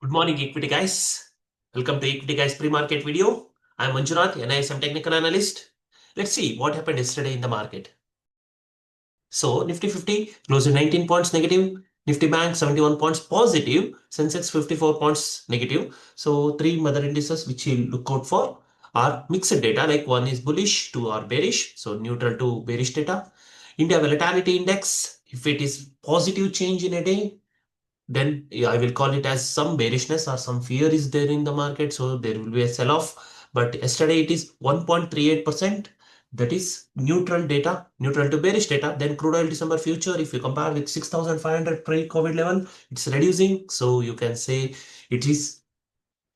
Good morning, equity guys. Welcome to Equity Guys pre-market video. I'm Manjunath, NISM technical analyst. Let's see what happened yesterday in the market. So Nifty 50 closed at 19 points negative. Nifty Bank 71 points positive. Sensex 54 points negative. So three mother indices which you look out for are mixed data, like one is bullish, two are bearish. So neutral to bearish data. India volatility index, if it is positive change in a day, then I will call it as some bearishness or some fear is there in the market. So there will be a sell-off. But yesterday it is 1.38%. That is neutral data, neutral to bearish data. Then crude oil December future, if you compare with 6,500 pre-COVID level, it's reducing. So you can say it is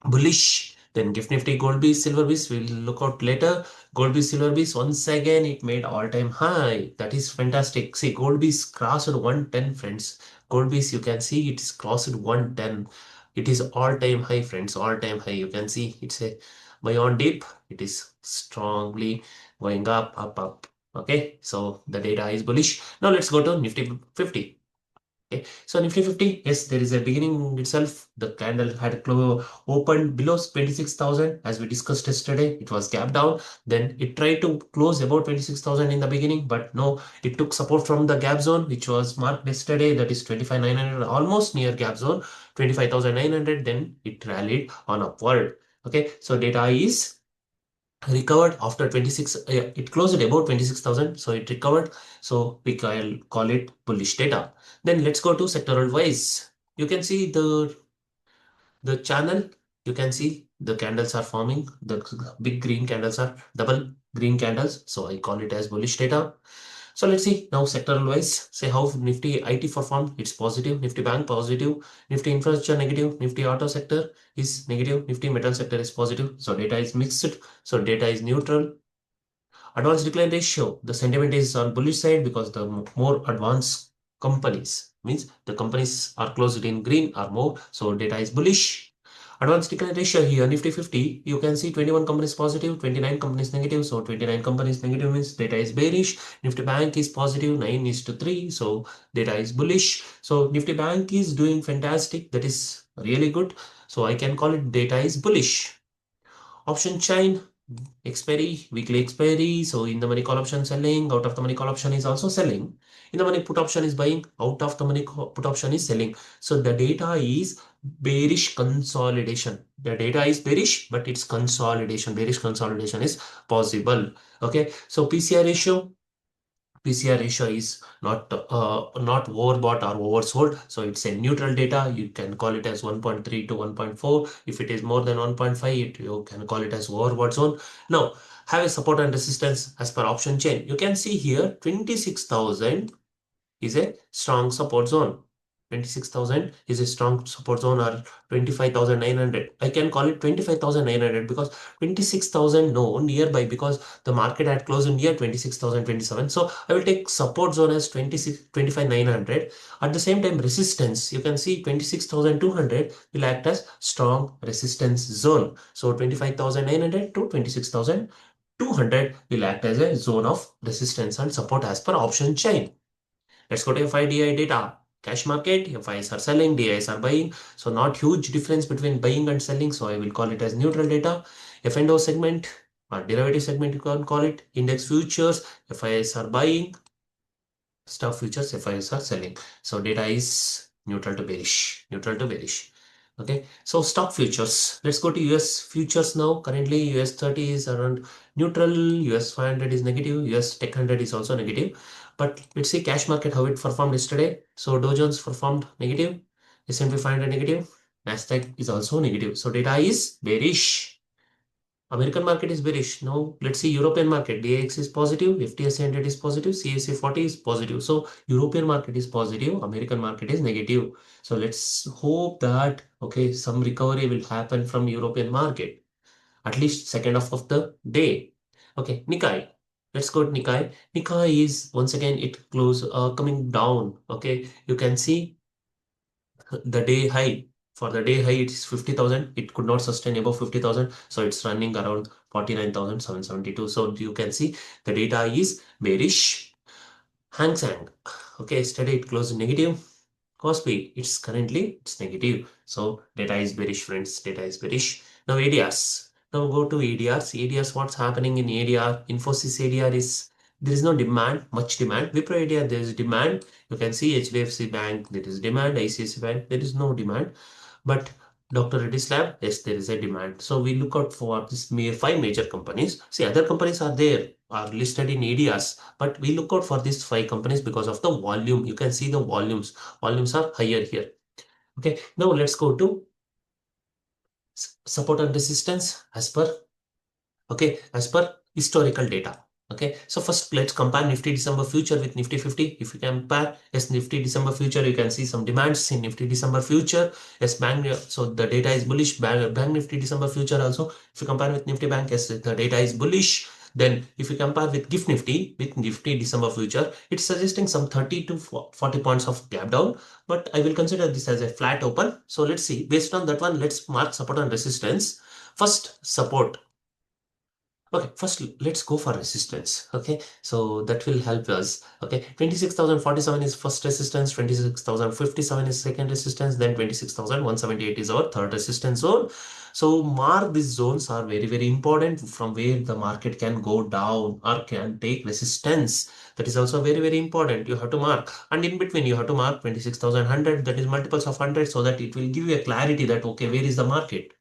bullish. Then gift nifty gold bees silver bees, we'll look out later. Gold bees silver bees, once again it made all-time high. That is fantastic. See, gold bees crossed 110, friends. Gold bees, you can see it is crossed 110. It is all-time high, friends, all-time high. You can see it's a beyond dip. It is strongly going up, up, up. Okay, so the data is bullish. Now let's go to Nifty 50. Okay, so Nifty 50, yes, there is a beginning itself. The candle had opened below 26,000 as we discussed yesterday. It was gap down. Then it tried to close about 26,000 in the beginning, but no, it took support from the gap zone, which was marked yesterday. That is 25,900, almost near gap zone, 25,900. Then it rallied on upward. Okay, so data is recovered after 26, it closed at about 26,000, so it recovered, so we can call it bullish data. Then let's go to sectoral wise. You can see the channel, you can see the candles are forming, the big green candles are double green candles, so I call it as bullish data. So let's see now sectoral wise, say how Nifty IT performed. It's positive, Nifty Bank positive, Nifty Infrastructure negative, Nifty Auto sector is negative, Nifty Metal sector is positive. So data is mixed, so data is neutral. Advanced decline ratio, the sentiment is on bullish side because the more advanced companies, means the companies are closed in green or more, so data is bullish. Advanced decline ratio here, Nifty 50, you can see 21 companies positive, 29 companies negative. So 29 companies negative means data is bearish. Nifty Bank is positive, 9 is to 3. So data is bullish. So Nifty Bank is doing fantastic. That is really good. So I can call it data is bullish. Option chain, expiry, weekly expiry. So in the money call option selling, out of the money call option is also selling. In the money put option is buying, out of the money put option is selling. So the data is bearish consolidation. The data is bearish, but it's consolidation. Bearish consolidation is possible. Okay. So PCR ratio is not overbought or oversold, so it's a neutral data. You can call it as 1.3 to 1.4. If it is more than 1.5, you can call it as overbought zone. Now, have a support and resistance as per option chain. You can see here 26,000 is a strong support zone. 26,000 is a strong support zone, or 25,900. I can call it 25,900 because 26,000 no nearby, because the market had closed near 26,027. So I will take support zone as 25,900. At the same time, resistance, you can see 26,200 will act as strong resistance zone. So 25,900 to 26,200 will act as a zone of resistance and support as per option chain. Let's go to FI DI data. Cash market, FIs are selling, DIs are buying. So not huge difference between buying and selling. So I will call it as neutral data. F&O segment or derivative segment, you can call it. Index futures, FIs are buying. Stock futures, FIs are selling. So data is neutral to bearish. Neutral to bearish. Okay, so stock futures. Let's go to US futures now. Currently, US 30 is around neutral, US 500 is negative, US Tech 100 is also negative. But let's see cash market how it performed yesterday. So Dow Jones performed negative, S&P 500 negative, Nasdaq is also negative. So data is bearish. American market is bearish. Now let's see European market. DAX is positive, FTSE 100 is positive, CAC 40 is positive. So European market is positive, American market is negative. So let's hope that okay, some recovery will happen from European market, at least second half of the day. Okay, Nikkei. Let's go to Nikkei. Nikkei is once again it close coming down. Okay, you can see the day high. For the day high, it is 50,000. It could not sustain above 50,000. So it's running around 49,772. So you can see the data is bearish. Hang Seng. Okay, yesterday it closed negative. Kospi, it's negative. So data is bearish, friends. Data is bearish. Now ADRs. Now go to ADRs. ADRs, what's happening in ADR? Infosys ADR is there is no demand, much demand. Wipro ADR, there is demand. You can see HDFC Bank, there is demand. ICICI Bank, there is no demand. But Dr. Reddy's Lab, yes, there is a demand. So we look out for this five major companies. See, other companies are there, are listed in ADRs, but we look out for these five companies because of the volume. You can see the volumes. Volumes are higher here. Okay, now let's go to support and resistance as per historical data. Okay, so first let's compare Nifty December future with Nifty 50. If you compare yes, Nifty December future, you can see some demands in Nifty December future. Yes, bank, so the data is bullish. Bank Nifty December future also. If you compare with Nifty Bank, yes, the data is bullish. Then if you compare with GIFT Nifty with Nifty December future, it's suggesting some 30 to 40 points of gap down, but I will consider this as a flat open. So let's see, based on that one, let's mark support and resistance. First support. Okay, first let's go for resistance. Okay, so that will help us. Okay, 26,047 is first resistance, 26,057 is second resistance, then 26,178 is our third resistance zone. So mark these zones are very, very important from where the market can go down or can take resistance. That is also very, very important. You have to mark, and in between you have to mark 26,100, that is multiples of 100, so that it will give you a clarity that okay, where is the market.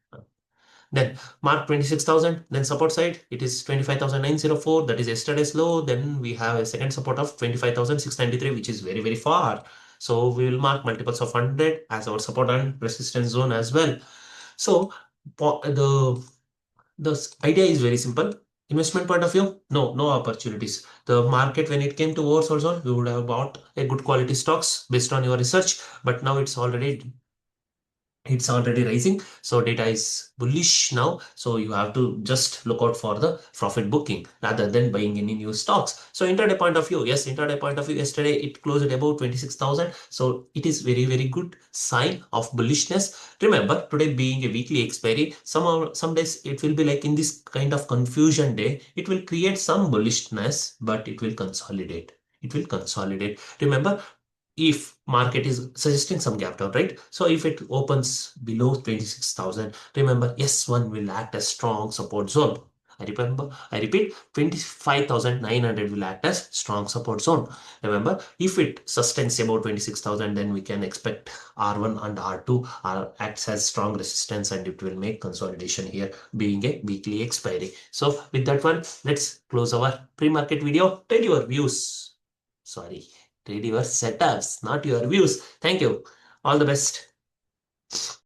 Then mark 26,000, then support side, it is 25,904, that is yesterday's low. Then we have a second support of 25,693, which is very, very far. So we will mark multiples of 100 as our support and resistance zone as well. So the idea is very simple. Investment point of view, no opportunities. The market, when it came to oversold zone, you would have bought a good quality stocks based on your research, but now it's already rising, so data is bullish now, so you have to just look out for the profit booking rather than buying any new stocks. So intraday point of view, yes, intraday point of view, yesterday it closed at about 26,000, so it is very, very good sign of bullishness. Remember, today being a weekly expiry, some days it will be like in this kind of confusion day, it will create some bullishness, but it will consolidate. Remember, if market is suggesting some gap down, right? So if it opens below 26,000, remember S1 will act as strong support zone. I repeat, 25,900 will act as strong support zone. Remember, if it sustains about 26,000, then we can expect R1 and R2 acts as strong resistance, and it will make consolidation here being a weekly expiry. So with that one, let's close our pre-market video. Tell your views. Sorry. Read your setups, not your views. Thank you. All the best.